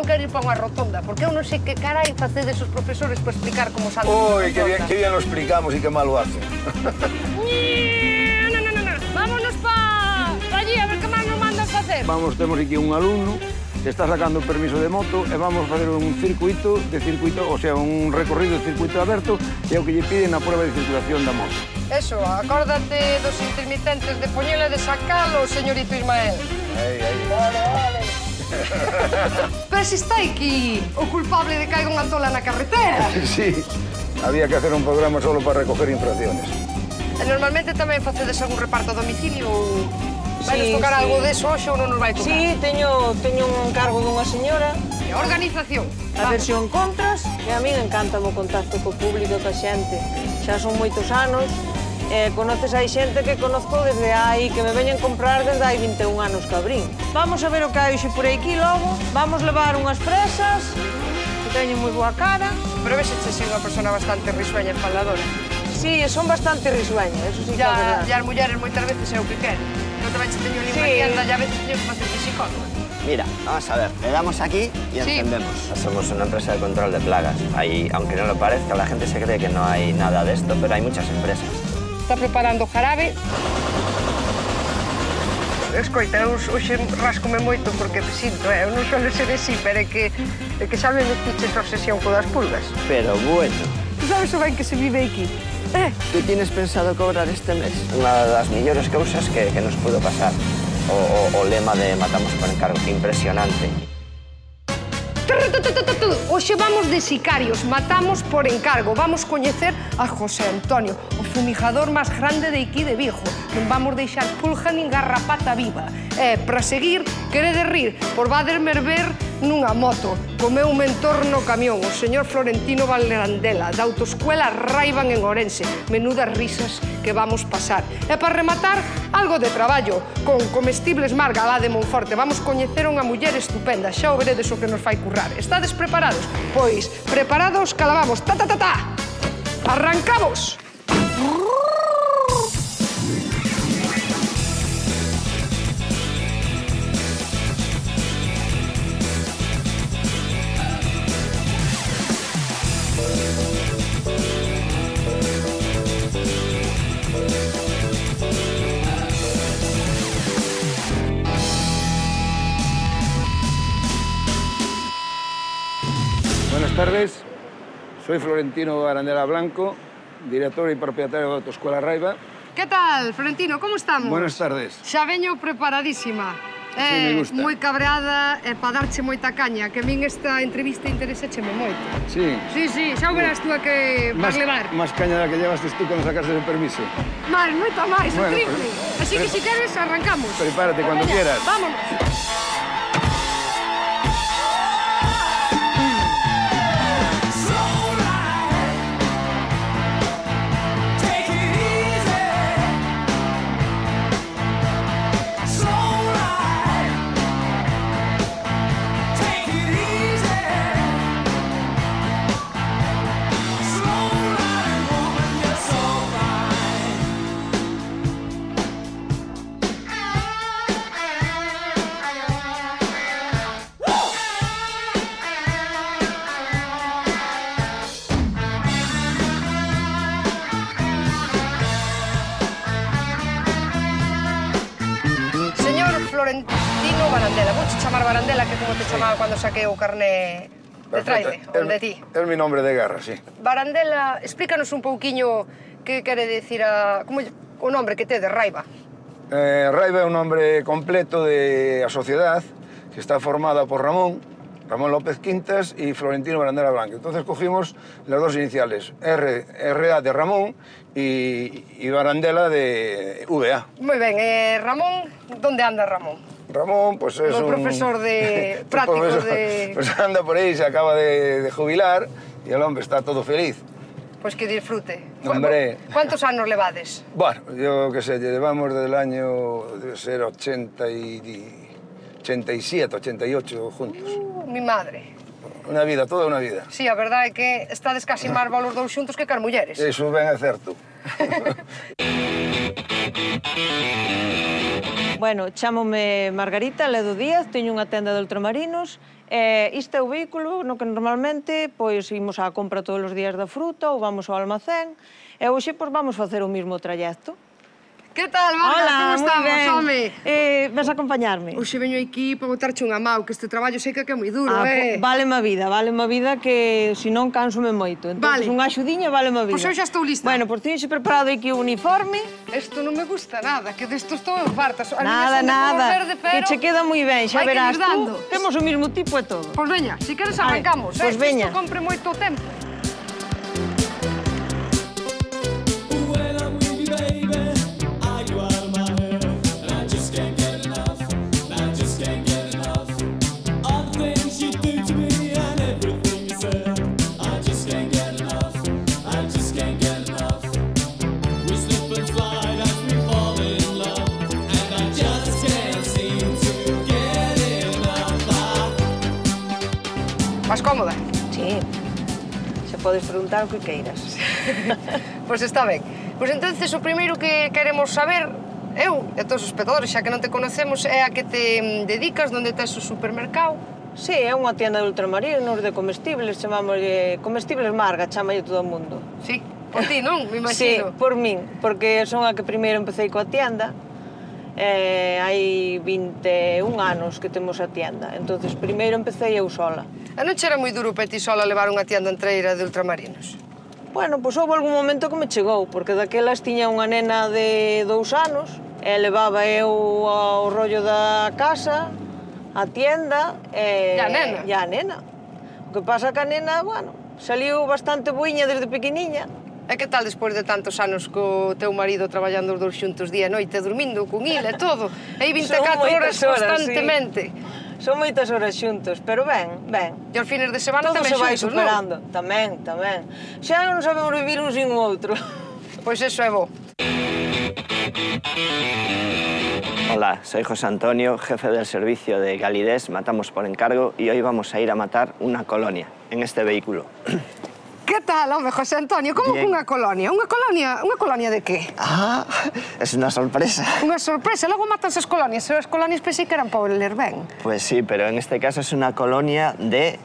eu quero ir para unha rotonda, porque eu non sei que carai facedes os profesores para explicar como saltan Oi, que bien lo explicamos e que mal lo hacen. No. Vámonos pa allí, a ver que máis nos mandan facer. Temos aquí un alumno que está sacando o permiso de moto e vamos facer un circuito, o sea, un recorrido de circuito aberto e é o que lle piden na prueba de circulación da moto. Eso, acórdate dos intermitentes de poñela de sacalo, señorito Ismael. Aí. Vale. Pero se está aquí o culpable de que hai unha tola na carretera. Sí, había que hacer un programa solo para recoger infracciones. E normalmente tamén facedes algún reparto a domicilio ou... Vai nos tocar algo deso hoxe ou non nos vai tocar? Sí, teño un encargo dunha señora. Organización. A ver se o encontras. E a min encántame o contacto co público, ca xente. Xa son moitos anos. Conoces hai xente que conozco desde hai, que me veñen comprar desde hai 21 anos que abrín. Vamos a ver o que hai hoxe por aquí logo. Vamos levar unhas fresas, que teñen moi boa cara. Pero ves que si unha persona bastante risueña e faladora. Sí, son bastante risueñas, eso sí que é verdade. Ya as mulleres moitas veces é o que queren. Non te vais a teño ni merienda, ya a veces teño que facer de psicóloga. Mira, vamos a ver, le damos aquí y encendemos. Somos una empresa de control de plagas. Ahí, aunque no lo parezca, la gente se cree que no hay nada de esto, pero hay muchas empresas. Está preparando jarabe. Escoita, eu hoxe rascome moito porque sinto, eu non suele ser así, pero é que xa me metiches a obsesión co das pulgas. Pero bueno. Tú sabes o ben que se vive aquí? ¿Qué tienes pensado cobrar este mes? Una de las mellores cousas que nos pudo pasar. O lema de matamos por encargo, impresionante. Hoxe vamos de sicarios, matamos por encargo. Vamos coñecer a José Antonio, o fumijador máis grande de aquí de Vigo. Non vamos deixar pulga nin garrapata viva. E, para seguir, queredes rir, por vaderme ver nunha moto. Co meu mentor no camión, o señor Florentino Barandela, da autoescuela Raiban en Orense. Menudas risas que vamos pasar. E, para rematar, algo de traballo, con comestibles Marga lá de Monforte. Vamos coñecer unha muller estupenda. Xa o veredes o que nos fai currar. Estades preparados? Pois, preparados, calabamos. Ta. Arrancamos! Buenas tardes, soy Florentino Barandela Blanco, director y propietario de Autoescuela Raiva. Que tal, Florentino, como estamos? Buenas tardes. Xa veño preparadísima. me gusta. Moi cabreada e para darche moita caña, que a min esta entrevista interesécheme moito. Sí. Sí, xa o verás tú a que vas levar. Más caña da que llevaste tú cuando sacaste el permiso. Máis, moita máis, o Bueno, triple. Así que, si queres, arrancamos. Prepárate cuando quieras. Vámonos. Florentino Barandela. Vouche chamar Barandela, que como te chamaba cando saquei o carné de traile, onde ti. É mi nombre de guerra, sí. Barandela, explícanos un pouquiño que quere dicir o nombre que te de Raiva. Raiva é un nombre completo de a sociedade que está formada por Ramón López Quintas y Florentino Barandela Blanco. Entonces cogimos las dos iniciales, RA de Ramón y Barandela de VA. Moi ben, Ramón, onde anda Ramón? Ramón, pues es un... profesor de prácticos de... Pues anda por ahí, se acaba de jubilar y el hombre está todo feliz. Pues que disfrute. Hombre... ¿Cuántos años levades? Bueno, yo qué sé, llevamos desde el año, debe ser 87, 88 juntos. Mi madre. Una vida, toda una vida. Sí, a verdade é que estades casi máis bolos dous xuntos que cas mulleres. Iso ben é certo. Bueno, chámome Margarita Ledo Díaz, teño unha tenda de ultramarinos. Isto é o vehículo no que normalmente imos á compra todos os días da fruta ou vamos ao almacén. E hoxe vamos facer o mesmo trayecto. Que tal, Marga? Como estamos, home? Vas a acompañarme? Hoxe veño aquí para botarche unha mau, que este traballo sei que é moi duro, Váleme a vida que senón cánsome moito. Entón, unha axudiña váleme a vida. Pois eu xa estou lista. Bueno, pois teño preparado aquí o uniforme. Isto non me gusta nada, que desto estou en fartas. Nada, que che queda moi ben, xa verás tú. Temos o mesmo tipo e todo. Pois veña, se queres arrancamos, Pois veña. Isto compre moito tempo. Vas cómoda? Sí. Se podes preguntar o que queiras. Pois está ben. Pois entonces o primeiro que queremos saber, eu e todos os espectadores, xa que non te conocemos, é a que te dedicas, onde tes o supermercado. Sí, é unha tienda de ultramarinos, de comestibles, chamámoslle Comestibles Marga, chamalle todo o mundo. Sí, por ti, non? Me Sí, imagino. por min, porque son a que primeiro empecé coa tienda. Hai 21 anos que temos a tienda, entonces primeiro empecé eu sola. E non che era moi duro para ti sola levar unha tienda entreira de ultramarinos? Bueno, pois houve algún momento que me chegou, porque daquelas tiña unha nena de 2 anos, e levaba eu ao rollo da casa, a tienda, E a nena? E a nena. O que pasa que a nena, bueno, saliu bastante boiña desde pequeniña. E que tal despois de tantos anos co teu marido traballando os dous xuntos día e noite, dormindo con il e todo? Aí 24 horas constantemente. Sí. Son moitas horas xuntos, pero ben. E os fines de semana todo tamén se vai xuntos, superando. Non? Tamén. Xa non sabemos vivir un sin o outro. Pois eso é bo. Hola, soy José Antonio, jefe del servicio de Galidés, matamos por encargo y hoy vamos a ir a matar una colonia en este vehículo. Que tal, home, José Antonio? Como que unha colonia? Unha colonia de qué? Ah, es una sorpresa. Unha sorpresa, logo matas as colonias. As colonias pensei que eran para oler ben. Pues sí, pero en este caso es una colonia de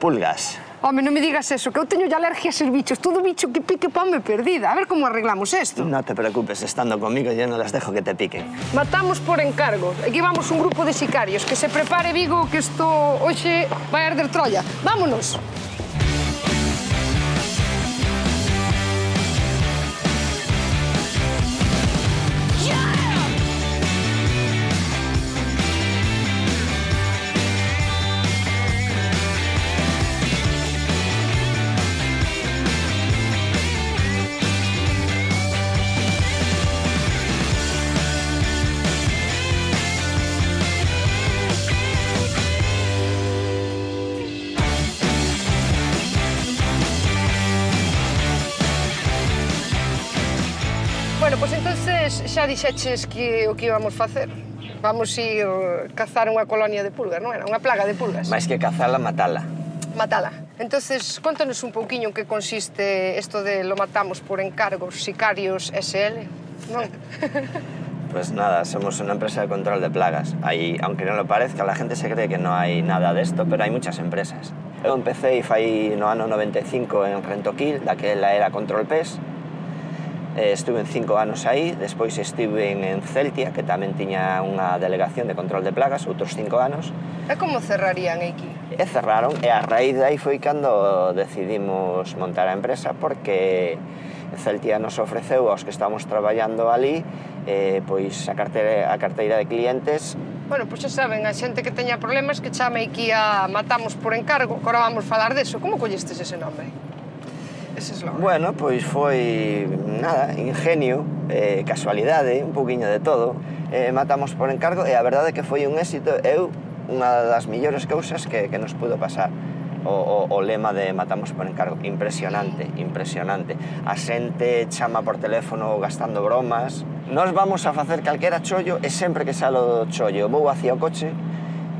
pulgas. Home, non me digas eso, que eu teño ya alergia a ser bichos. Todo bicho que pique ponme perdida. A ver como arreglamos esto. No te preocupes, estando conmigo yo no las dejo que te piquen. Matamos por encargo. Aquí vamos un grupo de sicarios. Que se prepare, Vigo, que isto hoxe vai arder Troya. Vámonos. Bueno, pois entonces xa dixeches que o que íbamos facer. Vamos ir cazar unha colonia de pulgas, non era? Unha plaga de pulgas. Máis que cazarla, matala. Matala. Entonces, contanos un pouquiño en que consiste isto de lo matamos por encargo, sicarios SL, non? Pues nada, somos una empresa de control de plagas. Ahí, aunque no lo parezca, la gente se cree que no hay nada de esto, pero hay muchas empresas. Eu empecé no ano 95 en Rentoquil, daquela era Control Pes. Estuve 5 anos aí, despois estive en Celtia, que tamén tiña unha delegación de control de plagas, outros 5 anos. E como cerrarían aquí? E cerraron, e a raíz de aí foi cando decidimos montar a empresa, porque Celtia nos ofreceu aos que estamos traballando ali pois a carteira de clientes. Bueno, pois xa saben, a xente que teña problemas que chame aquí a Matamos por encargo, que ahora vamos falar deso. Como collistes ese nome? Ese eslogan. Bueno, pois foi, nada, ingenio, casualidade, un poquinho de todo. Matamos por encargo e a verdade é que foi un éxito. Unha das millores cousas que nos pudo pasar. O lema de matamos por encargo. Impresionante, impresionante. A xente chama por teléfono gastando bromas. Nos vamos a facer calquera chollo e sempre que salo do chollo vou hacia o coche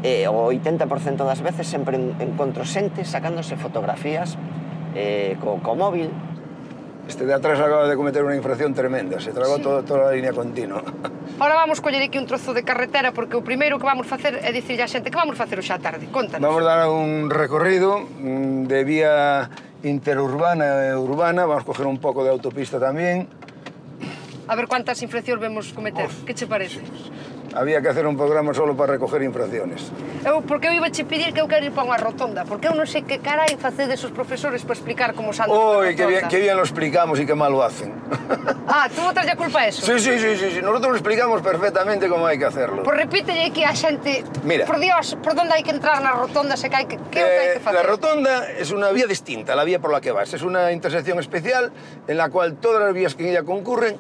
e o 80% das veces sempre encontro xente sacándose fotografías co móvil. Este de atrás acaba de cometer unha infracción tremenda, se tragou toda a línea continua. Ahora vamos coller aquí un trozo de carretera, porque o primeiro que vamos facer é dicirlle á xente que vamos facer hoxe á tarde. Contanos. Vamos dar un recorrido de vía interurbana e urbana, vamos coger un pouco de autopista tamén. A ver cuántas infraccións vemos cometer. Que che parece? Había que hacer un programa solo para recoger infracciones. Porque eu iba che pedir que eu quero ir para unha rotonda, porque eu non sei que carai facedes os profesores para explicar como se anda unha Uy, rotonda. que bien lo explicamos y qué mal lo hacen. Ah, tú botas a culpa a eso? Sí, nosotros lo explicamos perfectamente cómo hay que hacerlo. Pois repítelle aquí a xente, Mira. por Dios, por onde hai que entrar na rotonda, se que é o que hai que facer? La rotonda es una vía distinta a la vía por la que vas. Es una intersección especial en la cual todas las vías que en ella concurren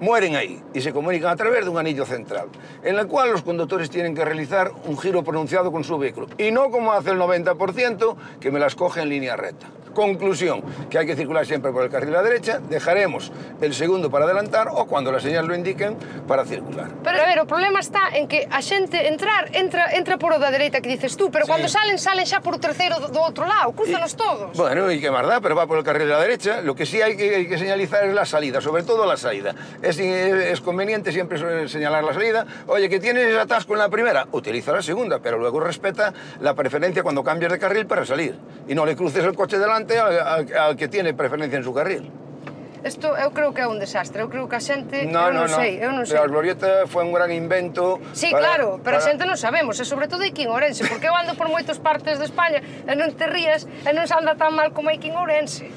mueren ahí y se comunican a través de un anillo central, en el cual los conductores tienen que realizar un giro pronunciado con su vehículo, y no como hace el 90%, que me las coge en línea recta. Conclusión, que hay que circular siempre por el carril a la derecha, dejaremos el segundo para adelantar o cuando las señales lo indiquen para circular. Pero a ver, o problema está en que a xente entra por o da dereita que dices tú, pero Sí. cando salen xa por o terceiro do outro lado, crúzanos todos. Bueno, y qué más da, pero va por el carril de la derecha. Lo que sí hay que señalizar es la salida, sobre todo la salida. Es conveniente siempre señalar la salida. Oye, que tienes atasco en la primera, utiliza la segunda, pero luego respeta la preferencia cuando cambias de carril para salir. Y no le cruces el coche delante al que tiene preferencia en su carril. Isto eu creo que é un desastre, eu creo que a xente, No. eu non sei. La glorieta fue un gran invento. Sí, claro, pero a xente non sabemos, e sobre todo aquí en Ourense, porque eu ando por moitas partes de España e non te rías e non se anda tan mal como aquí en Ourense.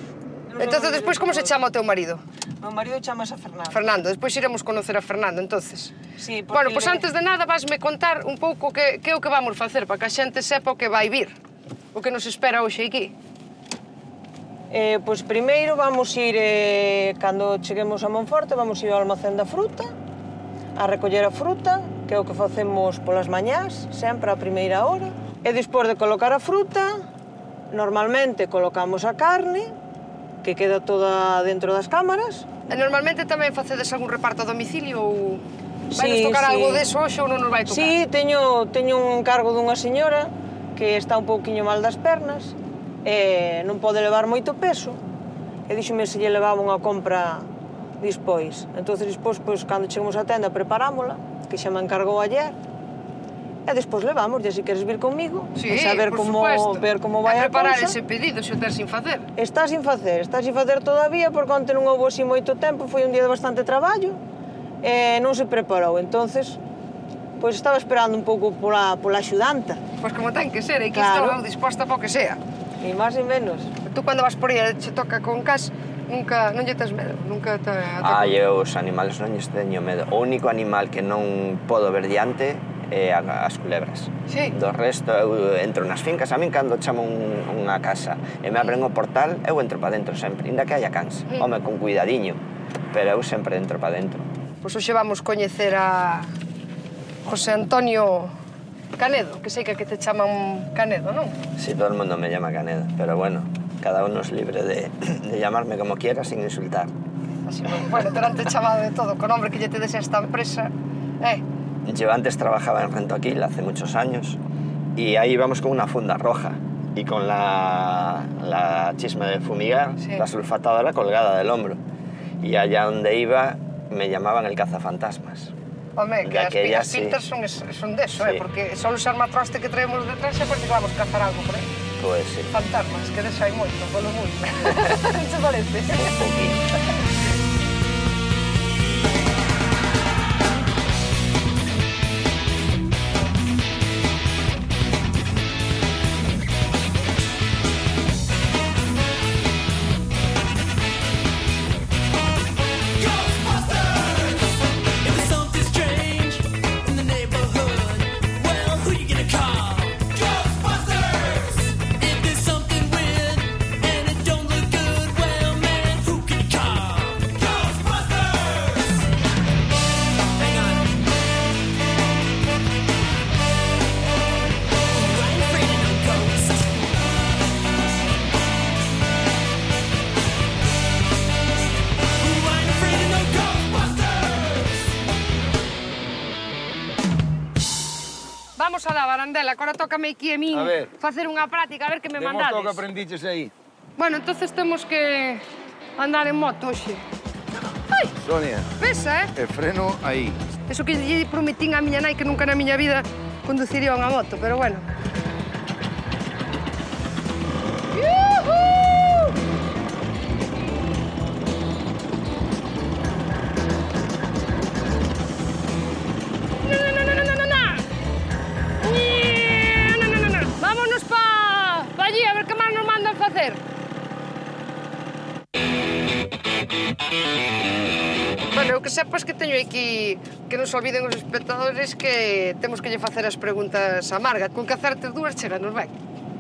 Entonces, despois, como se chama o teu marido? Meu marido chamase Fernando. Fernando, despois iremos conocer a Fernando, entonces. Sí, porque Bueno, pois antes de nada vasme contar un pouco que é o que vamos facer para que a xente sepa o que vai vir, o que nos espera hoxe aquí. Pois primeiro vamos ir, cando cheguemos a Monforte, vamos ir ao almacén da fruta, a recoller a fruta, que é o que facemos polas mañás, sempre a primeira hora. E despois de colocar a fruta, normalmente colocamos a carne, que queda toda dentro das cámaras. E normalmente tamén facedes algún reparto a domicilio ou vai nos Sí, tocar sí. algo deso hoxe ou non nos vai tocar? Sí, teño un encargo dunha señora que está un pouquiño mal das pernas, e non pode levar moito peso, e díxome se lle levaba unha compra despois. Entón, despois, cando chegamos á tenda, preparámola, que xa me encargou ayer, e despois levamos, e se queres vir comigo, Sí, e saber por como, supuesto. ver como vai E a preparar cousa. ese pedido, se o ter sin facer. Está sin facer todavía, porque onte non houve así moito tempo, foi un día de bastante traballo, e non se preparou. Entonces, pois estaba esperando un pouco pola axudanta, Pois como ten que ser, e que Claro. estou disposta para o que sea. e máis e menos. Tú cando vas por aí e che toca con cas, non lle tes medo, nunca te... Eu os animales non lles teño medo. O único animal que non podo ver diante é as culebras. Sí. Do resto, eu entro nas fincas. A min, cando chamo unha casa e me abren o portal, eu entro para dentro sempre, inda que haya cans. Home, con cuidadiño, pero eu sempre entro para dentro. Pois hoxe vamos coñecer a José Antonio Canedo, que sei que te chaman Canedo, non? Si, todo el mundo me llama Canedo, pero bueno, cada uno es libre de llamarme como quiera sin insultar. Así, bueno, durante chamado de todo, con nombre que lle tedes a esta empresa. Yo antes trabajaba en Rentoquil hace muchos años y ahí íbamos con una funda roja y con la chisma de fumigar, Sí. la sulfatadora colgada del hombro. Y allá donde iba me llamaban el cazafantasmas. Home, que De aquella, as pintas son deso, Sí. Porque solo os armatroste que traemos detrás é porque vamos cazar algo por aí. Pues sí, Fantasmas, que deso hai moito polo mundo. Non te parece? un poquito. If there's something strange in the neighborhood, well, who you gonna call? Ghostbusters! If there's something weird and it don't look good, well, man, who can you call? Ghostbusters! Hang on. I ain't afraid of no ghosts. Ooh, I ain't afraid of no Ghostbusters! Vamos alá, Barandela, agora tócame aquí a min A ver. facer unha práctica, a ver que me Demostra o que mandades. aprendiches aí. Bueno, entonces temos que andar en moto hoxe. Sonia, Pesa, e freno aí. Eso que lle prometín a miña nai que nunca na miña vida conduciría unha moto, pero bueno. Yuhu! Vámonos pa allí a ver que máis nos mandan facer. Bueno, eu que sepas que teño aquí que non se olviden os espectadores que temos que lle facer as preguntas a Marga. Con que acertes dúas cheganos ben.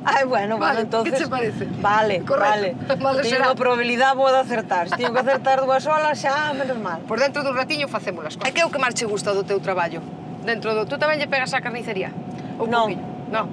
Ai, bueno, Vale, entonces... que che parece? Vale, Correcto. vale. Vale, Teño será. unha probabilidade boa de acertar. Se teño que acertar dúas solas, xa, menos mal. Por dentro dun ratiño facémolas. E que é o que máis che gusta do teu traballo? Dentro do... Tú tamén lle pegas á carnicería? Ou Non. pouquiño? Non.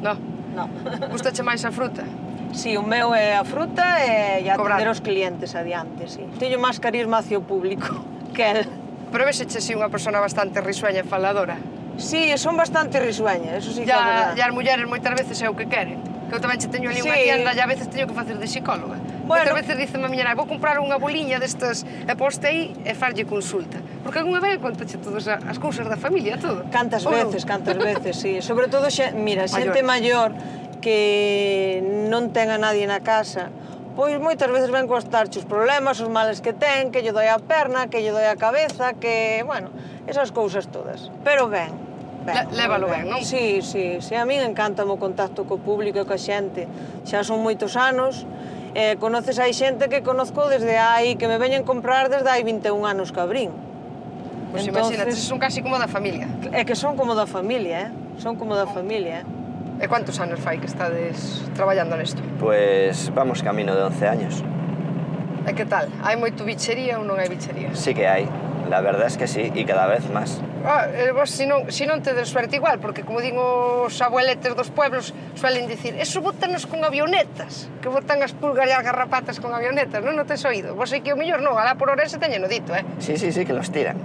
Non. No. Gustache máis a fruta? Si, o meu é a fruta e Cobrar. atender os clientes adiante, si. Teño máis carisma hacia o público que el. Pero veseche así unha persona bastante risueña e faladora. Si, son bastante risueña, eso sí que é Ya, verdade. as mulleres moitas veces é o que queren. Que eu tamén che teño ali unha Sí. tienda e a veces teño que facer de psicóloga. Bueno. Moitas veces diceme a miña nai, vou comprar unha boliña destas e poste aí e farlle consulta. Porque algunha vez contache todas as cousas da familia, todo. Cantas Ou non? veces, si. Sobre todo, mira, xente maior que non ten a nadie na casa, pois moitas veces ven contarche os problemas, os males que ten, que lle doi a perna, que lle doi a cabeza, que, bueno, esas cousas todas. Pero ben. Lévalo ben, non? Si, a min encanta o contacto co público e coa xente. Xa son moitos anos, conoces hai xente que conozco desde hai, que me veñen comprar desde hai 21 anos que abrín. Pois imagínate, son casi como da familia. É que son como da familia, Son como da familia, E cuántos anos fai que estades traballando nesto? Pues vamos camino de 11 años. E que tal? Hai moito bichería ou non hai bichería? Sí que hay, la verdad es que sí, y cada vez más. Vos, si non tedes suerte igual, porque como din os abueletes dos pueblos, suelen dicir, eso botanos con avionetas, que botan as pulgas e as garrapatas con avionetas, non tes oído? Vos sei que o mellor non, alá por Ourense teñeno dito, Sí, que los tiran.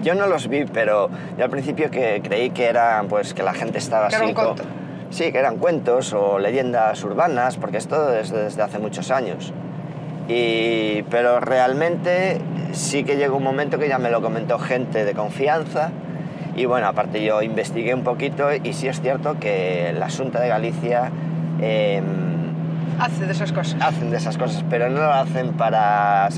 Yo no los vi, pero yo al principio que creí que eran, pues, que la gente estaba Que era así... un conto. Sí, que eran cuentos o leyendas urbanas, porque esto es desde hace muchos años. Pero realmente sí que llegó un momento que ya me lo comentó gente de confianza y bueno, aparte yo investigué un poquito y sí es cierto que la Xunta de Galicia Hace desas cosas. hacen de esas cosas, pero no lo hacen para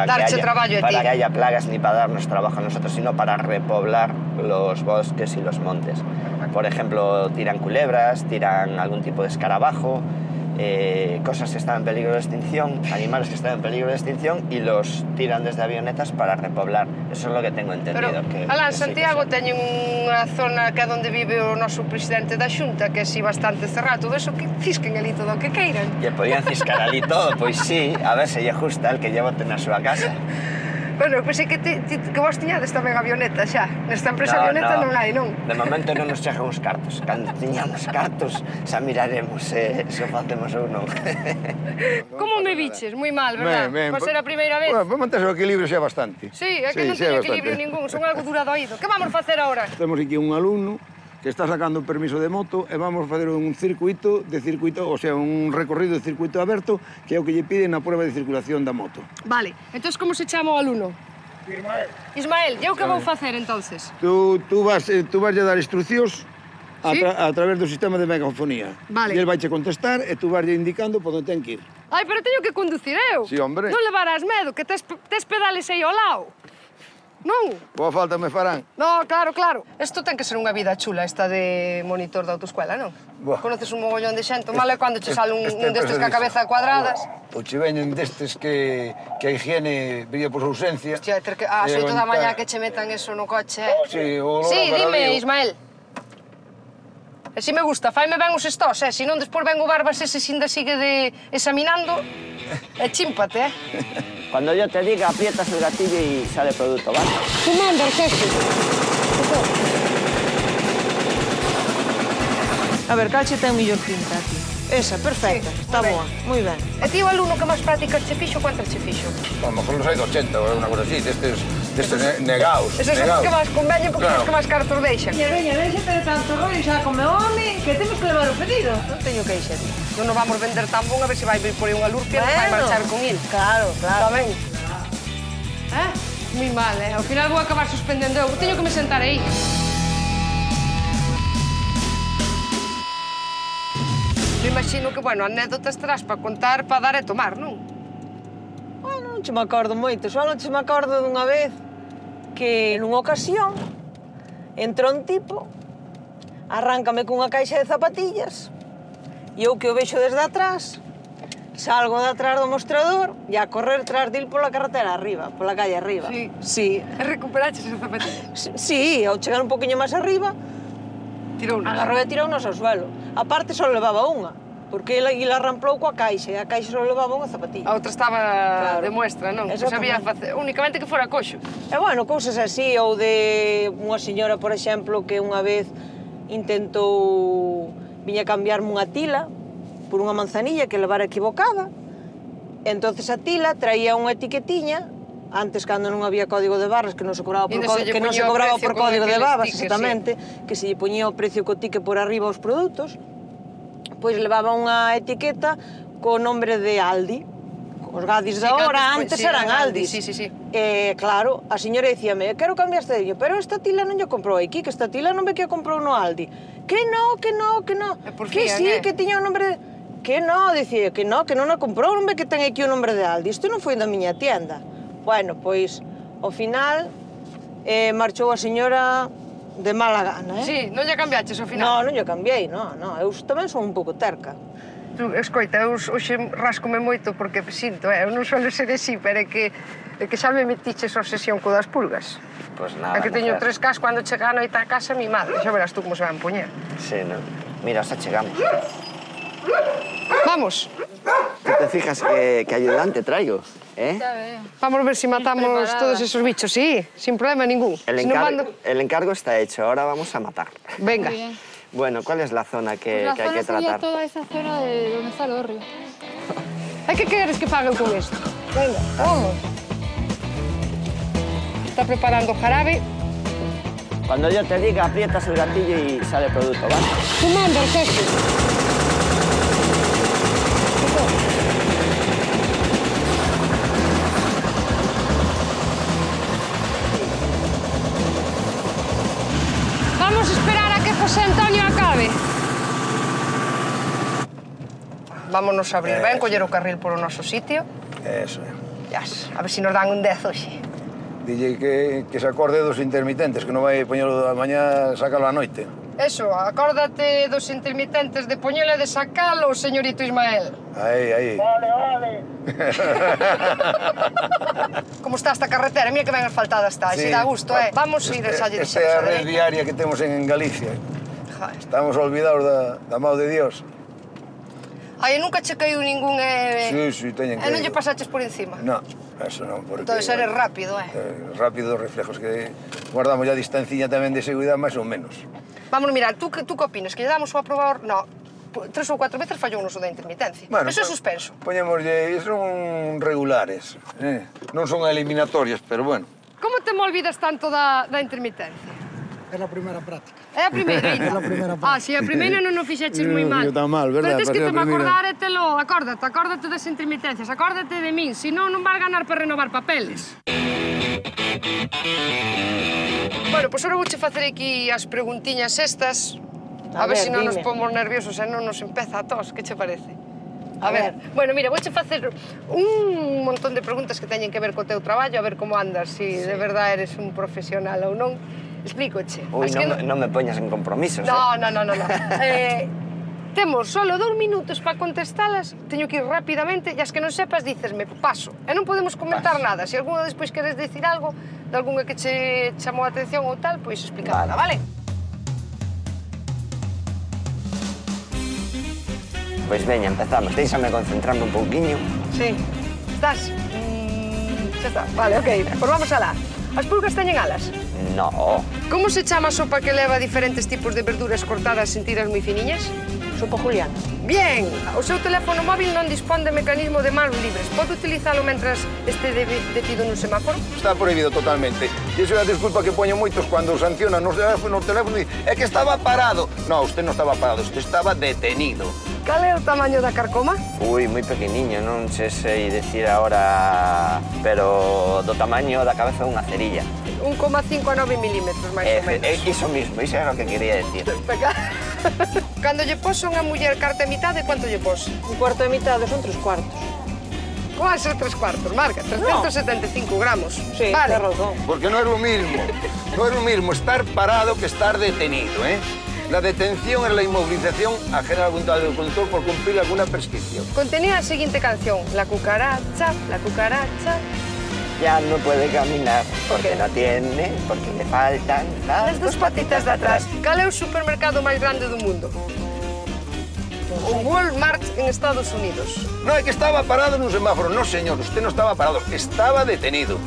Darche traballo a ti. para que haya plagas ni para darnos trabajo a nosotros, sino para repoblar los bosques y los montes. Por ejemplo, tiran culebras, tiran algún tipo de escarabajo, cosas que están en peligro de extinción, animales que están en peligro de extinción y los tiran desde avionetas para repoblar. Eso es lo que tengo entendido. Pero, alá en Santiago teñen unha zona que é onde vive o noso presidente da Xunta, que é así bastante cerrado, todo eso que cisquen ali todo o que queiran. E podían ciscar ali todo, pois sí, a ver se lle justa el que lle boten na súa casa. Bueno, pensei que vos tiñades tamén avioneta xa. Nesta empresa avioneta non hai, non? De momento non nos chegan os cartos. Cando tiñamos cartos, xa miraremos se o facemos ou non. Como me biches? Moi mal, verdad? Ben, Por ser a primeira vez. Bueno, mantes o equilibrio xa bastante. Sí, é que non teño equilibrio ningún, son algo dura do oído. Que vamos facer agora? Temos aquí un alumno que está sacando un permiso de moto e vamos facer un circuito, o sea, un recorrido de circuito aberto, que é o que lle piden na prueba de circulación da moto. Vale, entón como se chama o alumno? Ismael, e eu que vou facer, entonces? Tú vas a dar instruccións a través do sistema de megafonía. Vale. E el vai che contestar e tú vas indicando por onde ten que ir. Ai, pero teño que conducir eu. Sí, hombre. Non levarás medo, que tes pedales aí ao lado. Non? Boa falta me farán. No, claro. Isto ten que ser unha vida chula, esta de monitor da autoescuela, non? Buah. Conoces un mogollón de xente, mal é cando che sale un Este destes ca cabeza cuadradas. Ou che veñen destes que a higiene brilla por su ausencia. Hostia, ter que a 8 da mañá que che metan eso no coche. Sí, o Sí, olor a dime, barbadío. Ismael. E si me gusta, faime ben os stós, si non despois ven o Barbas ese sinda sigue examinando e chímpate, Cuando yo te diga, aprietas el gatillo y sale producto, ¿vale? Tú mandas, jefe. A ver, cal che ten mellor pinta aquí? Esa, perfecta, Sí, está moi boa, moi ben. E ti o alumno que máis prácticas che fixo, cuántas che fixo? A lo mejor los hay de 80 o alguna cosa así, de Negaos. Esos son os que máis conveñen porque son os que máis cartos deixan. Veña, déxate de tanto rollo, xa come home, que temos que levar o pedido. Non teño queixa, tío. Non nos vamos vender tan bon, a ver se vai vir por aí unha lurpia e nos vai marchar con il. Claro, claro. Tamén. Moi mal, Ao final vou acabar suspendendo eu. Teño que me sentar aí. Me imagino que, bueno, anécdotas terás para contar, para dar e tomar, non? Bueno, non che me acordo moito, só non che me acordo dunha vez que nunha ocasión entra un tipo, arráncame cunha caixa de zapatillas e eu que o vexo desde atrás, salgo de atrás do mostrador e a correr tras dil pola carretera arriba, pola calle arriba. Sí. Sí. E recuperaches as zapatillas? Sí, ao chegar un poquinho máis arriba, Tirounas. agarrou e tirounos ao suelo. A parte só levaba unha, porque ele arramplou coa caixa e a caixa só levaba unha zapatilla. A outra estaba Claro. de muestra, non? Que Exactamente. sabía facer, únicamente que fora coxo. E bueno, cousas así, ou de unha señora, por exemplo, que unha vez intentou viña cambiarme unha tila por unha manzanilla que levara equivocada. Entonces a tila traía unha etiquetiña, antes cando non había código de barras, que non se cobraba por, Ainda se lle que non se poñía o cobraba precio por con código de aqueles barras, tickets, exactamente, que se lle poñía o precio co ticket por arriba aos produtos, pois levaba unha etiqueta co nombre de Aldi. Os gadis da hora antes eran Aldis. Sí, sí, sí. Claro, a señora dicíame, quero cambiar este dillo, pero esta tila non lle comprou aquí, que esta tila non ve que a comprou no Aldi. Que no. E por Que fin, sí, que tiña o nombre de... Que no, dicía, que non a comprou, non ve que ten aquí o nombre de Aldi. Isto non foi da miña tienda. Bueno, pois, ao final, marchou a señora de mala gana, Sí, non lle cambiaches ao final? Non, non lle cambiei, non. Eu tamén son un pouco terca. Tú, escoita, eu hoxe rascome moito porque sinto, eu non suelo ser así, pero é que xa me metiches a obsesión co das pulgas. Pois nada, É que teño mujer. 3 cas cando chega a noite a casa mi madre, xa verás tú como se van poñer. Sí, non? Mira, xa chegamos. Vamos, Tú te fijas que ayudante traigo, eh? vamos ver si matamos todos esos bichos, sí, sin problema ningún. El, Si no el encargo está hecho, ahora vamos a matar. Venga. Bueno, ¿cuál es la zona que La hay que zona sería tratar? toda esa zona de donde está el hórreo. Hai que queres que faga con isto? Venga, vamos. Está preparando jarabe. Cuando yo te diga, aprietas el gatillo y sale el producto, ¿vale? Tú mandas, jefe. Vamos a esperar a que José Antonio acabe. Vámonos a abrir ben, coller o carril por o noso sitio. Eso é. Yas, a ver se nos dan un 10 hoxe. Dille que se acorde dos intermitentes, que non vai poñelo a mañá, sácalo a noite. Eso, acórdate dos intermitentes de poñelo e de sacalo, señorito Ismael. Aí. Como está esta carretera? Mira que ben asfaltada está, Sí. así dá gusto, Vamos a ir a xa lle Esta é a red derecha. diaria que temos en Galicia. Joder. Estamos olvidados da mão de Dios. Ai, nunca che caiu ningún Sí, teñen E non lle pasaches por encima? No, eso non, porque... Entón eres rápido, Rápido reflejos, que guardamos ya distanciña tamén de seguridade máis ou menos. Vamos, mira, tú que opinas? Que lle damos o aprobador? No, 3 ou 4 veces fallou o noso da intermitencia. Eso é suspenso. Poñémoslle, son regulares, non son eliminatorias, pero bueno. Como te me olvidas tanto da intermitencia? É a primeira práctica. É a primeira, É a primeira parte. Si a primeira non o fixeches moi mal. Non tan mal, verdad? Pero tens que Para ser te a primeira. acordar e telo, acórdate das intermitencias, acórdate de min, senón non vas ganar para renovar papeles. Bueno, pois agora vouche facer aquí as preguntiñas estas, a ver se non nos dime. pomos nerviosos e non nos empeza a tos, que che parece? A ver. ver, bueno, mira, vouche facer un montón de preguntas que teñen que ver co teu traballo, a ver como andas, si de verdade eres un profesional ou non. Explícoche. Uy, As que no me poñas en compromisos, No. Temos solo 2 minutos para contestalas, teño que ir rapidamente, e as que non sepas dicesme paso. E non podemos comentar nada. Se alguna despois queres decir algo, de algunha que che chamou a atención ou tal, pois explícala, vale? Pois veña, empezamos. Déixame concentrarme un pouquiño. Sí. Estás? Xa está. Vale, ok. Pois vamos alá. As pulgas teñen alas? No. Como se chama a sopa que leva diferentes tipos de verduras cortadas en tiras moi finiñas? Sopa Juliana. Bien, o seu teléfono móvil non dispón de mecanismo de mans libres. Pode utilizalo mentras este detido nun semáforo? Está prohibido totalmente. E iso é a desculpa que poñen moitos cando sancionan no teléfono e é que estaba parado. No, usted non estaba parado, usted estaba detenido. Cal é o tamaño da carcoma? Ui, moi pequeniño, non se sei decir agora, pero do tamaño da cabeza dunha cerilla. 1,5 a 9 milímetros, máis ou menos. Iso mismo, iso era o que quería decir. Cando lle pos unha muller carta e mitade, quanto lle pos? Un cuarto de mitad son 3 cuartos. Como vai ser 3 cuartos, Marga? 375 gramos. Sí, vale. ten razón. Porque no es lo mismo. No es lo mismo estar parado que estar detenido, ¿eh? La detención es la inmovilización ajena a la voluntad del conductor por cumplir alguna prescripción. Contenía a seguinte canción. La cucaracha, la cucaracha... Ya no puede caminar porque no tiene, porque le faltan Las dos patitas de atrás. Cal é o supermercado máis grande do mundo? O Walmart en Estados Unidos. No, es que estaba parado en un semáforo. No, señor, usted no estaba parado, estaba detenido.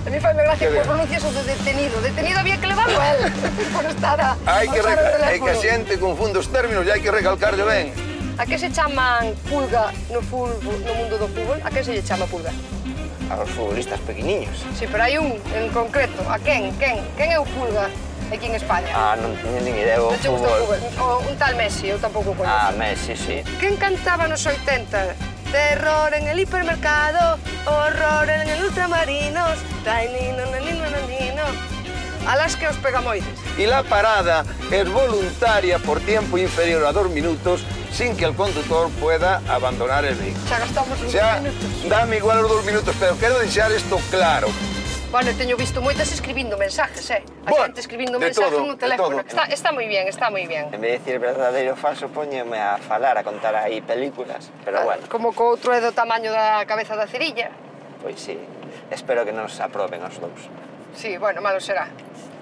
A mí faime gracia Que por ben. pronuncias o de detenido. Detenido había que levarlo a él por estar a Hai que, usar o hai que a teléfono. xente confunde os términos e hai que recalcarlle ben. A que se chaman pulga no mundo do fútbol? A que se lle chama pulga? A los futbolistas pequeniños. Sí, pero hai un en concreto. A quen? Quen é o pulga aquí en España? Ah, non teño nin idea o Non che gusta o fútbol. fútbol? O un tal Messi, eu tampouco o Ah, coñezo. Messi, sí. Quen cantaba nos 80? Terror en el hipermercado, horror en el ultramarinos, tainino, nanino, nanino. Alas que os pegamoides. Y la parada es voluntaria por tiempo inferior a 2 minutos sin que el conductor pueda abandonar el vehículo. Xa gastamos O uns sea, minutos. dame igual os 2 minutos, pero quero deixar isto claro. Bueno, teño visto moitas escribindo mensajes, A Bueno, xente escribindo de mensajes todo, no de teléfono. todo. Está moi bien, está moi bien. En vez de decir verdadeiro o falso, póñeme a falar, a contar aí películas. Pero bueno, Como co outro é do tamaño da cabeza da cerilla. pois sí. Espero que nos aproben os dous. Sí, bueno, malo será.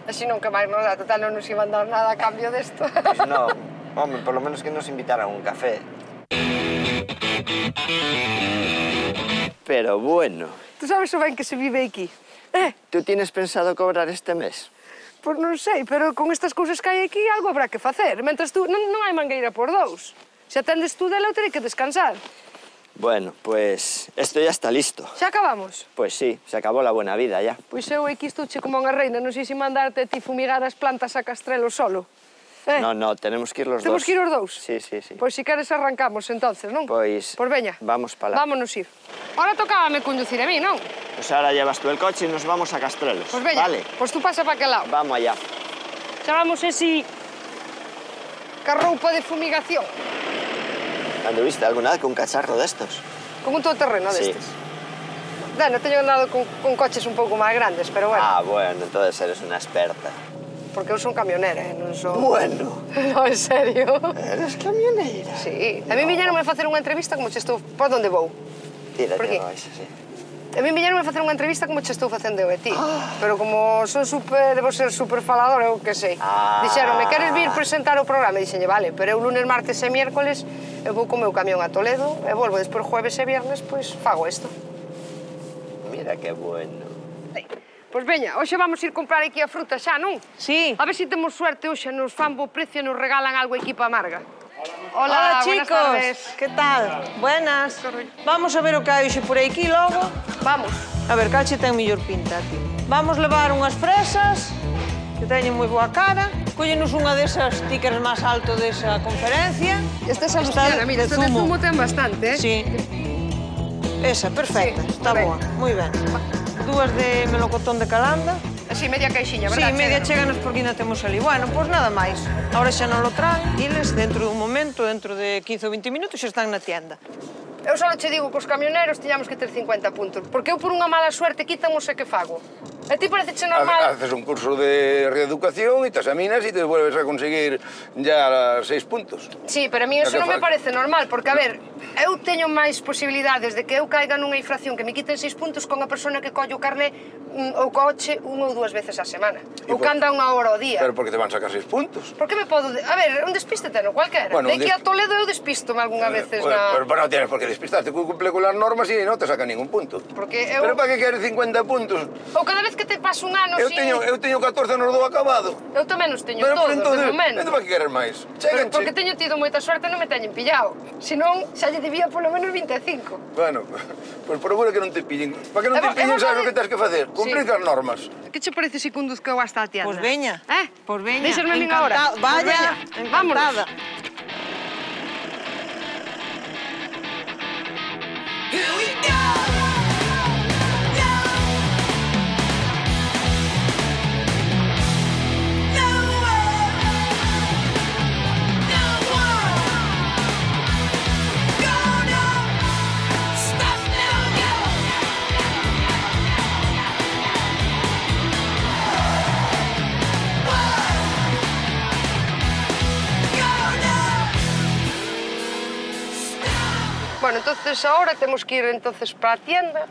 Así non que máis nos dá, total non nos iban dar nada a cambio desto. Pois non, home, por lo menos que nos invitaran un café. Pero bueno, Tú sabes o ben que se vive aquí? ¿tú tienes pensado cobrar este mes? Pois non sei, pero con estas cousas que hai aquí algo habrá que facer. Mentres tú non hai mangueira por dous. Se atendes tú dela, eu terei que descansar. Bueno, pues esto ya está listo. Xa acabamos? Pues sí, se acabó la buena vida ya. Pois eu aquí estuche como unha reina, non sei se mandarte a ti fumigar as plantas a Castrelo solo. No, no, tenemos que ir los Temos dos. que ir os dous? Sí, sí, sí. Pois si queres arrancamos entonces, non? Pois veña. vamos para lá. Vámonos ir. Ahora tocábame conducir a mí, non? Pues ahora llevas tú el coche y nos vamos a Castrelos. Pois veña. Vale, Pois tú pasa para aquel lado. vamos allá. Xa vamos así ca roupa de fumigación. ¿Anduviste alguna vez con un cacharro de estos? Con un todoterreno Sí. destes. Bueno, teño andado con coches un pouco máis grandes, pero bueno, Ah, bueno, entonces eres una experta. porque eu son camionera, non son... Bueno, No, en serio. eres camionera. Sí. A mí viñeronme a facer unha entrevista como che estou... Por onde vou? Tira, ¿Por qué? tira, vais así. A mí viñeronme a facer unha entrevista como che estou facendo eu a ti. Pero como son debo ser super falador, eu que sei. Dixeronme, queres vir presentar o programa? E dixenlle, vale, pero eu lunes, martes e miércoles eu vou co meu camión a Toledo e volvo despois jueves e viernes, pois fago isto. Mira qué bueno. Pois veña, hoxe vamos ir comprar aquí a fruta xa, non? Sí. A ver se temos suerte hoxe, nos fan bo precio e nos regalan algo aquí pa Marga. Hola, buenas chicos. tardes. Que tal? Buenas. Vamos a ver o que hai hoxe por aquí logo. Vamos. A ver, calche ten mellor pinta aquí. Vamos levar unhas fresas que teñen moi boa cara. Cóllenos unha desas stickers máis alto desa conferencia. Esta é a Luciana, mira, esta de zumo ten bastante, Sí. Esa, perfecta, Sí, está ben. boa, moi ben. Dúas de melocotón de calanda. Así, media caixinha, Sí, verdad? media Chega? cheganos porque ainda temos ali. Bueno, pois nada máis. Ahora xa non lo traen, iles dentro dun momento, dentro de 15 ou 20 minutos, xa están na tienda. Eu só che digo que os camioneros tiñamos que ter 50 puntos, porque eu por unha mala suerte quitan o que fago. A ti pareceche normal? Haces un curso de reeducación y te examinas y te vuelves a conseguir ya 6 puntos. Sí, pero a mí eso Lo que non me falta. parece normal, porque, a ver, eu teño máis posibilidades de que eu caiga nunha infracción que me quiten 6 puntos con a persona que colle o carné o coche 1 ou 2 veces á semana. Ou que anda 1 hora ao día. Pero porque te van sacar 6 puntos. Por que me podo... A ver, un despiste teno cualquera. Bueno, De aquí a Toledo eu despístome algunha veces na... Pero non tienes por que despistarte, cumple con las normas e non te saca ningún punto. Porque eu... Pero para que queres 50 puntos? Ou cada vez que te paso un ano Eu sin... teño 14 anos do acabado. Eu tamén os teño Pero todos, entonces, de momento. para que queres máis? Pero Chéganche. porque teño tido moita suerte non me teñen pillado. Senón, xa lle debía polo menos 25. Bueno, pues procura que non te pillen. Para que non te pillen, sabes o que tens que facer? Cumprir as normas. Que che parece se conduzco eu hasta a tienda? Pois veña. Pois veña. Deixasme a min agora. Encantado. Vaya, encantada. Here we go. Bueno, entonces ahora temos que ir entonces para a tienda.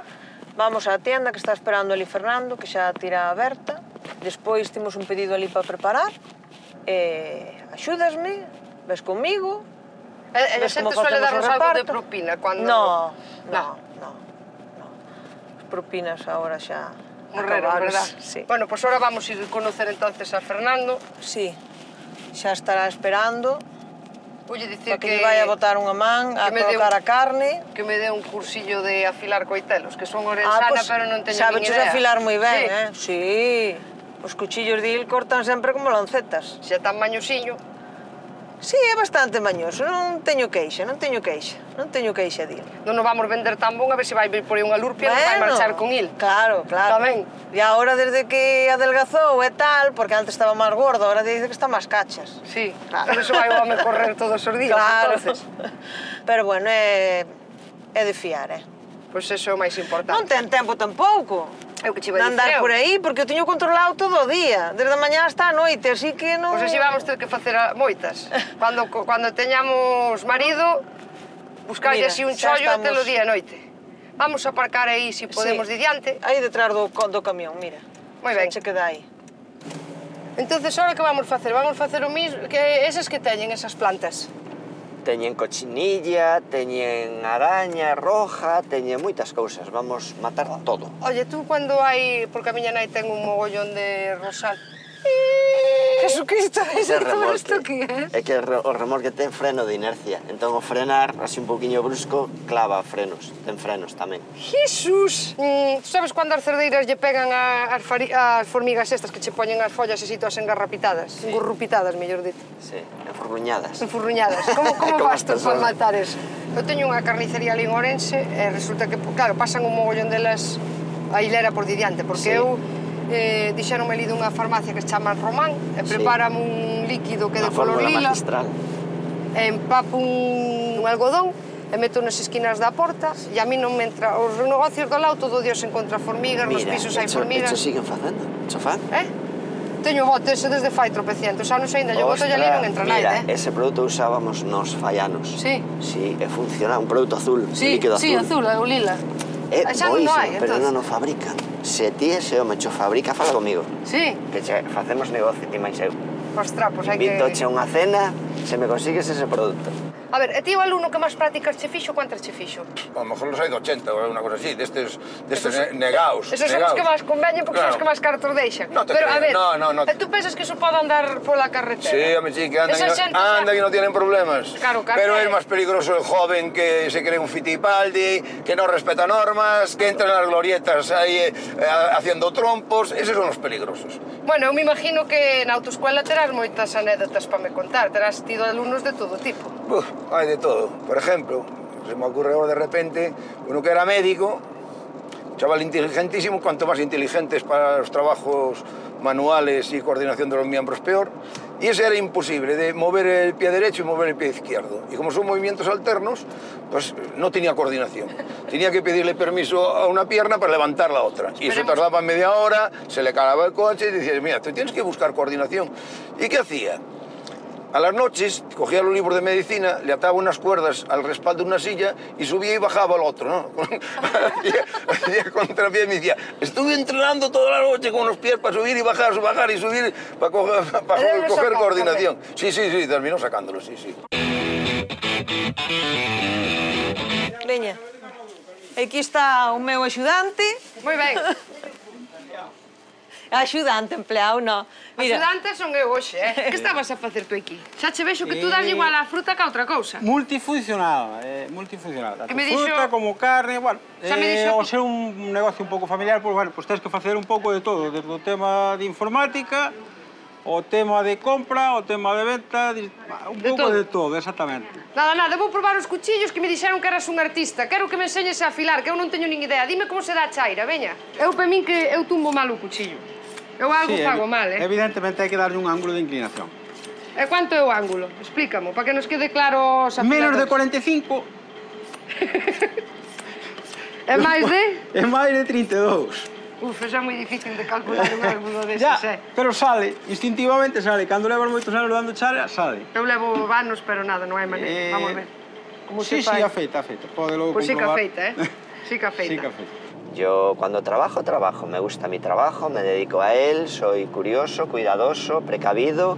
Vamos á tienda que está esperando ali Fernando, que xa tira aberta. Despois temos un pedido ali para preparar. Axúdasme, ves comigo. E a ves xente como suele facemos o darnos algo de reparto. propina cando... No. As propinas ahora xa Morreron, acabaron. verdad? Sí. Bueno, pues ahora vamos a ir a conocer entonces a Fernando. Sí. Xa estará esperando Voulle dicir para que lle vai a botar unha man a que me dé colocar a carne. Que me dé un cursillo de afilar coitelos, que son orensana, Pues, pero non teño sabe nin idea. afilar moi ben, Sí. Sí. Os cuchillos de il cortan sempre como lancetas. Se é tan mañosiño. Sí, é bastante mañoso, non teño queixa de il. Non nos vamos vender tan bon, a ver se vai vir por aí unha lurpia e non vai marchar con il. Claro. Tamén. E agora desde que adelgazou e tal, porque antes estaba máis gordo, agora dice que está máis cachas. Sí, Claro. por eso vai o home correr todos os días, Claro. entonces. Pero bueno, é de fiar, Pois eso é o máis importante. Non ten tempo tampouco É o que che de vai andar dicir eu. por aí, porque eu teño controlado todo o día, desde a mañá hasta a noite, así que non... Pois así vamos ter que facer moitas. Cando teñamos marido, buscarlle Mira, así un xa chollo e estamos- telo día e noite. Vamos a aparcar aí, se podemos, de diante. Aí detrás do camión, mira. Moi ben. Xa che queda aí. Entonces, ahora que vamos facer? Vamos facer o mismo que esas que teñen, esas plantas. Teñen cochinilla, teñen araña roja, teñen moitas cousas. Vamos matar todo. Oye, tú cando hai... Porque a miña nai ten un mogollón de rosal. Jesucristo, Ese todo isto que é? É que o remolque ten freno de inercia. Entón, o frenar, así un poquinho brusco, clava frenos. Ten frenos tamén. Jesús! Tú sabes cando as cerdeiras lle pegan as formigas estas que che poñen as follas e sitúas engarrapitadas? Engurrupitadas, mellor dito. Sí, enfurruñadas. Enfurruñadas. Como Como vas as tú para persoas. matar eso? Eu teño unha carnicería ali en Ourense e resulta que, claro, pasan un mogollón delas a hilera por diante, porque Sí. eu dixeronme ali dunha farmacia que se chama Román e Sí. prepárame un líquido que é de Unha color fórmula lila, magistral. e empapo un algodón e meto nas esquinas da porta e a mí non me entra os negocios do lado todo o día se encontra formigas, nos Mira, pisos hai echo formigas. siguen facendo. Echo fan. Teño bote ese desde fai tropecientos anos e ainda lle boto ali non entra mira, nada, ese produto usábamos nos faianos. Sí. Sí, e funciona, un produto azul, Sí, líquido sí, azul. azul, o lila. É Xa non boísimo, hai, pero entonces. non o fabrican. Se ti ese home cho fabrica, fala comigo. Sí, Que che facemos negocio, ti máis eu. ostras, pois hai que... Invítoche unha cena se me consigues ese produto. A ver, e ti o alumno que máis prácticas che fixo, cuántas che fixo? A lo mejor los hay de 80 o alguna cosa así, destes negaos. Esos son os que máis conveñen porque son os que máis cartos deixan. No te Pero, a ver, creo, no. e tú pensas que eso pode andar pola carretera? Sí, hombre, sí, que andan, Esa y xente no, andan xa- y no tienen problemas. Claro, carne. Pero es más peligroso el joven que se cree un fitipaldi, que no respeta normas, que entra en las glorietas ahí haciendo trompos. Esos son los peligrosos. Bueno, eu me imagino que na autoescuela terás moitas anécdotas para me contar. Terás tido alumnos de todo tipo. Uf, hay de todo. Por ejemplo, se me ocurre ahora de repente, uno que era médico, chaval inteligentísimo, cuanto más inteligentes para los trabajos manuales y coordinación de los miembros peor, y ese era imposible, de mover el pie derecho y mover el pie izquierdo. Y como son movimientos alternos, pues no tenía coordinación. Tenía que pedirle permiso a una pierna para levantar la otra. Y eso Esperemos. tardaba media hora, se le calaba el coche y decía, mira, tú tienes que buscar coordinación. ¿Y qué hacía? A las noches cogía los libros de medicina, le ataba unas cuerdas al respaldo de una silla y subía y bajaba al otro, ¿no? Hacía contrapié y me decía, estuve entrenando toda la noche con los pies para subir y bajar y subir para coger coordinación. Sí, terminó sacándolo, sí. Veña, aquí está o meu axudante. Moi ben. Axudante, empleado, no. Mira, Axudante son eu hoxe, Que estabas a facer tú aquí? Xa che vexo que tú das igual a fruta que a outra cousa. Multifuncional, Tanto Que me dixo- fruta como carne, bueno. Xa me dixo Ao que- ser un negocio un pouco familiar, pues, bueno, pues tens que facer un pouco de todo, desde o tema de informática, o tema de compra, o tema de venta, un De pouco todo. de todo, exactamente. Nada, vou probar os cuchillos que me dixeron que eras un artista. Quero que me enseñes a afilar, que eu non teño nin idea. Dime como se dá a chaira, veña. Eu, para min, que eu tumbo mal o cuchillo. Eu algo fago mal, Evidentemente hai que darlle un ángulo de inclinación. E quanto é o ángulo? Explícamo, para que nos quede claro os Menos de afilados. 45 E máis de? e máis de 32. Uf, é xa moi difícil de calcular un ángulo deses, Ya, pero sale, instintivamente sale. Cando levas moitos anos dando chara, sale. Eu levo vanos, pero nada, non hai maneira. Vamos ver. Como Sí, se fai. afeita. Pode logo Pois sí que comprobar. afeita, Sí que afeita. Sí que afeita. Yo cuando trabajo, me gusta mi trabajo, me dedico a él, soy curioso, cuidadoso, precavido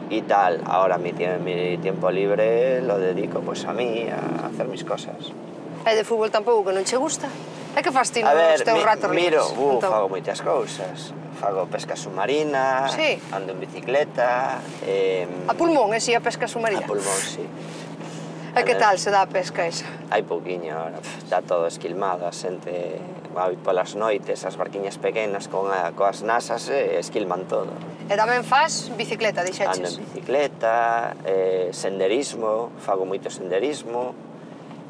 y tal. Ahora mi tiempo libre lo dedico pues a mí, a hacer mis cosas. E de fútbol tampouco, non che gusta? É que fas ti A ver, nos teus ratos miro, libres? Entón, fago moitas cousas. Fago pesca submarina, Sí. ando en bicicleta, A pulmón, si a pesca submarina? a pulmón, sí. E que tal se dá a pesca esa? Hai pouquiño ahora, está todo esquilmado, a xente vai polas noites, as barquiñas pequenas coas nasas esquilman todo. E tamén fas bicicleta, Ando en dixeches? bicicleta, senderismo, fago moito senderismo,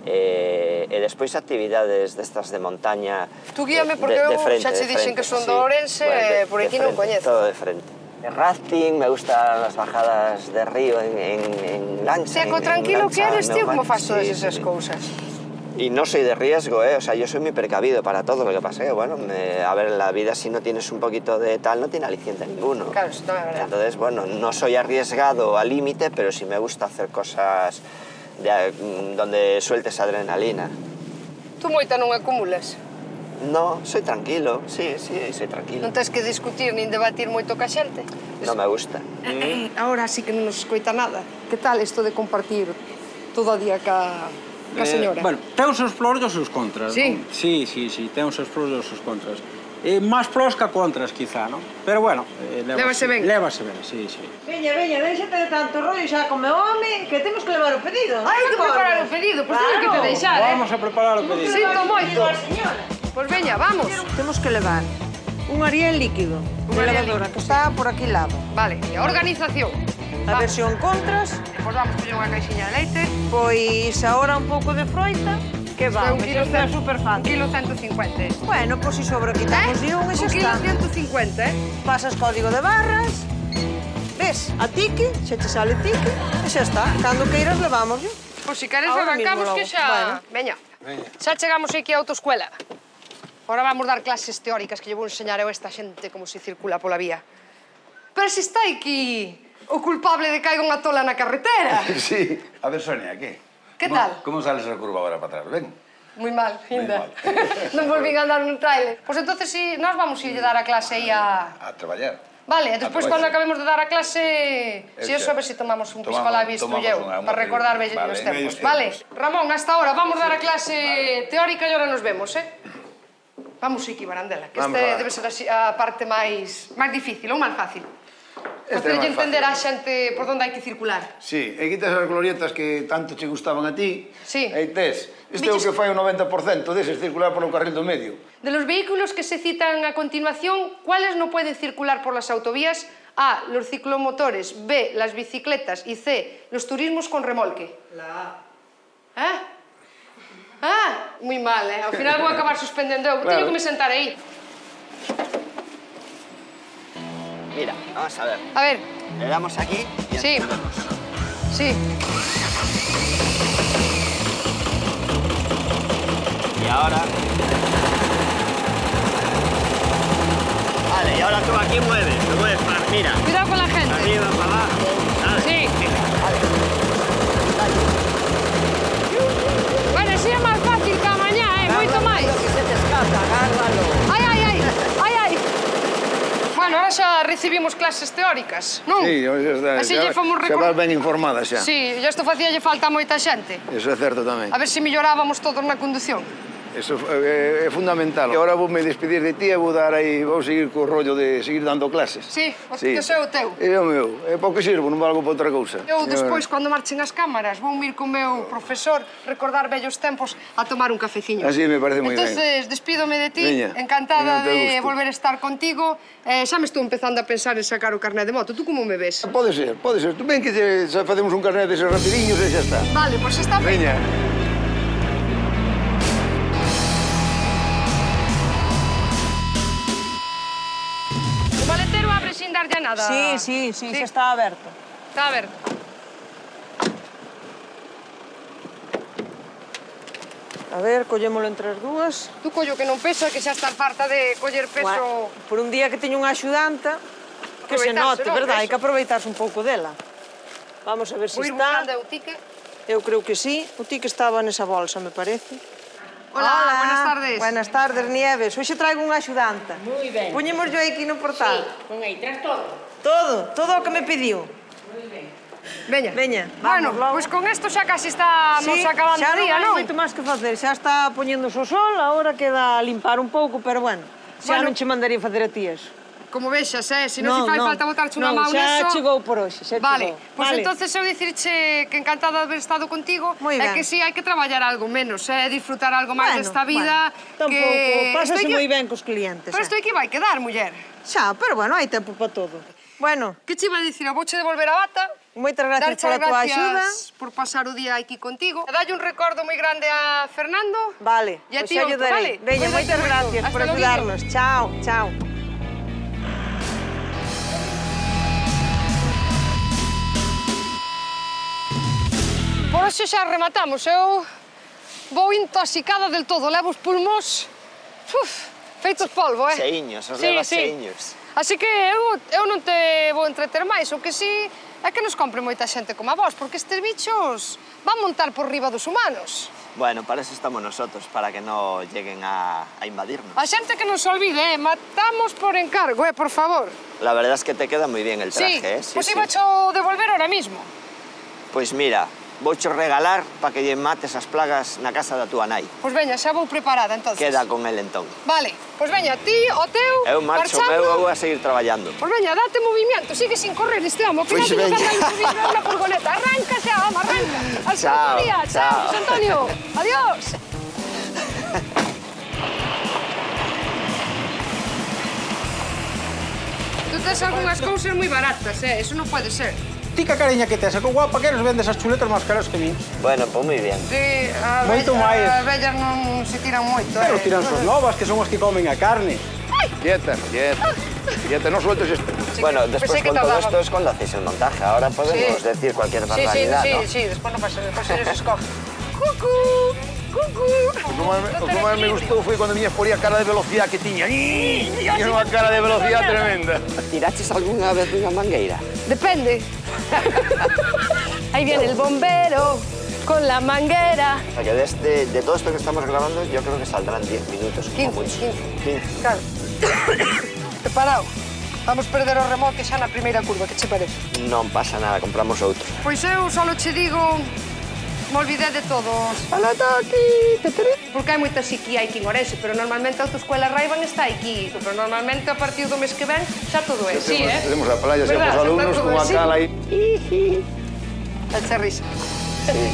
e despois actividades destas de montaña. Tú guíame, porque eu xa che dixen que son de Ourense, e por aquí non coñezo. Todo de frente. Rafting, me gustan las bajadas de río en lancha. Seco, en tranquilo que lancha eres, tío, como neumática, fas todas sí, esas sí. cousas? Y no soy de riesgo, o sea, yo soy muy precavido para todo lo que pase. Bueno, a ver, en la vida si no tienes un poquito de tal, no tiene aliciente ninguno. Claro, esto es verdad. Entonces, bueno, no soy arriesgado al límite, pero sí me gusta hacer cosas donde sueltes adrenalina. Tú moita non acumulas. No, soy tranquilo, sí, soy tranquilo. Non tens que discutir nin debatir moito ca xente. No me gusta. Ahora sí que non nos escoita nada. Que tal isto de compartir todo o día ca señora? Bueno, ten os seus pros e os seus contras, Sí? non? Sí, ten os seus pros e os seus contras. Máis pros que contras, quizá, non? Pero bueno, Lévase ben. Lévase ben, sí. veña, déxate de tanto rollo xa come home, que temos que levar o pedido. Hai que preparar o pedido, pois teño que te deixar, Vamos a preparar o pedido. Sinto moito. Pois veña, vamos. Temos que levar un Ariel líquido de Ariel lavadora, líquido. que está por aquí lado. Vale, e a organización. A versión contras, Pois vamos coller unha caixiña de leite. pois ahora un pouco de froita, que va, Un kilo, é super fácil. 150. Bueno, pois si sobra quitamos de un e xa Un kilo está. 150, Pasas código de barras, ves, a tique, xa te sale tique, e xa está. Cando queiras levamos. Pois si queres Ahora arrancamos mismo que logo. xa... Bueno. Veña. Xa chegamos aquí á autoescuela. Ahora vamos dar clases teóricas que lle vou enseñar eu a esta xente como se circula pola vía. Pero se está aquí o culpable de caiga unha tola na carretera. Sí. A ver, Sonia, ¿qué? ¿Qué tal? ¿Cómo sales esa curva ahora para atrás? Ven. Moi mal, ainda. mal. Non volvín a andar nun trailer. Pois entonces si nós vamos ir dar a clase aí a... A traballar. Vale, e despois A cando traballar. acabemos de dar a clase, si eso a ver si tomamos un piscolabis tú e eu, para recordar vellos Vale, tempos, vellos vale? tempos. Ramón, hasta ahora vamos dar a clase teórica e ahora nos vemos, Vamos aquí, Barandela, que Vamos este lá. debe ser a parte máis difícil ou máis fácil. Este é Facerlle máis entender fácil. á xente por onde hai que circular. Sí, e quitas as glorietas que tanto che gustaban a ti. Sí. E tes. Este é o Viches- que fai o 90% deses circular polo carril do medio. De los vehículos que se citan a continuación, ¿cuáles no pueden circular por las autovías? A, los ciclomotores, B, las bicicletas y C, los turismos con remolque. La A. Ah, muy mal, Ao final vou acabar suspendendo eu. Claro. Teño que me sentar aí. Mira, vamos a ver. A ver, Le damos aquí y Sí. encendemos. sí. Y ahora... Vale, y ahora tú aquí mueves, te mueves para... Mira, Cuidado con la gente. arriba, para abajo, ¿sabes? Sí. recibimos clases teóricas, non? Sí, Así lle fomos xa vas ben informada xa. Sí, e isto facíalle falta a moita xente. Eso é certo tamén. A ver se mellorábamos todos na condución. Eso é fundamental. E agora vou me despedir de ti e vou seguir co rollo de seguir dando clases. Sí, que sei o teu. É o meu. É para o que sirvo, non valgo para outra cousa. Eu despois, cando marchen as cámaras, vou ir co meu profesor recordar vellos tempos a tomar un cafeciño. Así me parece moi ben. Entonces, despídome de ti, Veña, encantada de gusto. volver a estar contigo. Xa me estou empezando a pensar en sacar o carné de moto. Tú como me ves? Pode ser, pode ser. Tú ven que facemos un carnet deses rapidiños e xa está. Vale, pois está ben. Veña. O maletero abre sin darlle a nada. Sí, xa está aberto. Está aberto. A ver, collémolo entre as dúas. Tú collo que non pesa, que xa está farta de coller peso. Bueno, por un día que teño unha axudanta, que se Aproveitarse, note, non? verdad? Eso. Hai que aproveitarse un pouco dela. Vamos a ver se Vou ir está. buscando o tique. Eu creo que sí. O ti que estaba nesa bolsa, me parece. Hola, buenas tardes. Buenas tardes, Nieves. Hoxe traigo unha axudanta. Moi ben. Poñemos yo aquí no portal. Con aí, tras todo. Todo o que me pediu. Veña. Veña, Bueno, vamos logo. pois con isto xa casi estamos acabando xa o día, non non? hai moito máis que facer. Xa está poñéndose o sol, agora queda limpar un pouco, pero bueno, xa Bueno. non che mandaría facer a ti eso. Como vexas, se non se fai falta botarche unha non, mão neso... xa chegou por hoxe, xa Vale, chegou. pois entonces eu dicirche que encantada de haber estado contigo Moi e ben. que sí, hai que traballar algo menos, disfrutar algo máis desta vida. Tampouco, que pásase estoy moi ben cos clientes. Pero isto aquí vai quedar, muller. Xa, pero bueno, hai tempo para todo. Bueno, Que che iba a dicir? Vouche devolver a bata. moitas gracias Darche pola as tua axuda. gracias por pasar o día aquí contigo. E dalle un recordo moi grande a Fernando. Vale, E a pois ti xa outro, ayudarei. vale? Veña, Cuídate moitas moito. gracias por Hasta axudarnos. Chao, chao. Por hoxe xa rematamos. Eu vou intoxicada del todo. Levo os pulmóns feitos polvo, Cheiños, os levas cheiños. Así que eu non te vou entreter máis. O que sí é que nos compre moita xente como a vos, porque estes bichos van montar por riba dos humanos. Bueno, para eso estamos nosotros, para que no lleguen a invadirnos. A xente que non se olvide, matamos por encargo, por favor. La verdad es que te queda muy bien el traje, ¿eh? Pois ibacho devolver ahora mismo. Pues mira, vouche regalar para que lle mates as plagas na casa da túa nai. Pois veña, xa vou preparada, entonces. Queda con el entón. Vale, pois veña, ti, o teu, Eu marcho, eu vou a seguir traballando. Pois veña, date movimiento, sigue sin correr este home. Pois Fíjate que veña. tarda en subir a unha furgoneta. Arranca xa, home, arranca. Hasta Chao, outro día. chao. Chao, José Antonio. Adiós. Tú tes algunhas cousas moi baratas, eso non pode ser. Ti que cariña que tes, que guapa que nos vendes as chuletas máis caras que min. Bueno, pues muy bien. Sí, Moito máis. as vellas non se tiran moito, Pero tiran sus novas, que son as que comen a carne. Quieta, quieta. Quieta, no sueltes esto. Bueno, pensé después que con todo tardaba. esto es cuando hacéis el montaje. Ahora podemos decir cualquier barbaridad, ¿no? Sí, despois non pasa, despois se escoge. Cucú, cucú. O que máis me gustou foi cando viñas por aí a cara de velocidade que tiña. Tiña unha cara de velocidade tremenda. ¿Tiraches alguna vez unha mangueira? Depende. Ahí viene el bombero con la manguera. O sea que de todo esto que estamos grabando, yo creo que saldrán 10 minutos. Como 15, mucho. 15. Claro. Preparado. Vamos perder o remolque xa na primeira curva, que che parece? Non pasa nada, compramos outro. Pois eu só che digo, me olvidé de todos. Porque hai moita psiquía aquí en Orense, pero normalmente a autoescuela Raiban está aquí. Pero normalmente a partir do mes que ven xa todo é así, Tenemos a playa, Verdad, xa os alumnos está todo con a así. cala aí. Echa risa. Sí.